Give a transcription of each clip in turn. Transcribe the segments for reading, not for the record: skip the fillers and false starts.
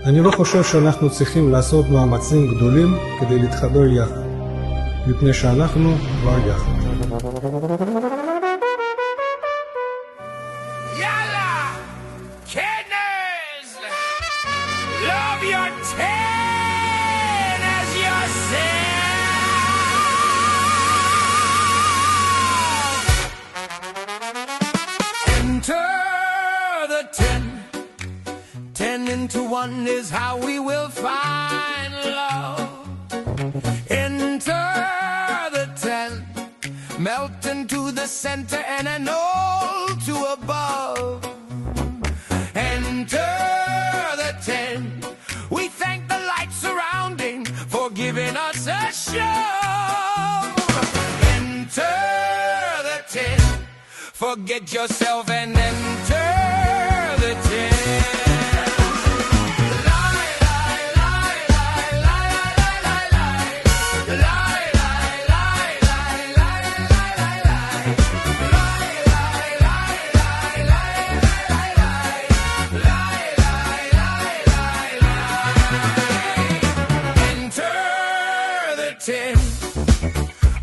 אני לא חושב שאנחנו צריכים לעשות מאמצים גדולים כדי להתחבר יחד, מפני שאנחנו כבר יחד. יאללה! כנס! Love your ten as yourself! Enter the ten. 10 into 1 is how we will find love. Enter the 10, melt into the center and an all to above. Enter the 10, we thank the light surrounding for giving us a show. Enter the 10, forget yourself and enter the 10.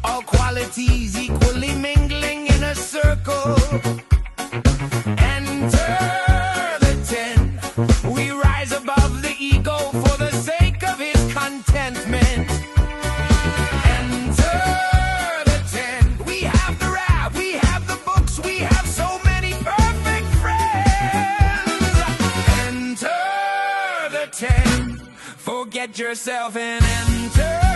All qualities equally mingling in a circle. Enter the 10. We rise above the ego for the sake of his contentment. Enter the 10. We have the rap, we have the books, we have so many perfect friends. Enter the 10. Forget yourself and enter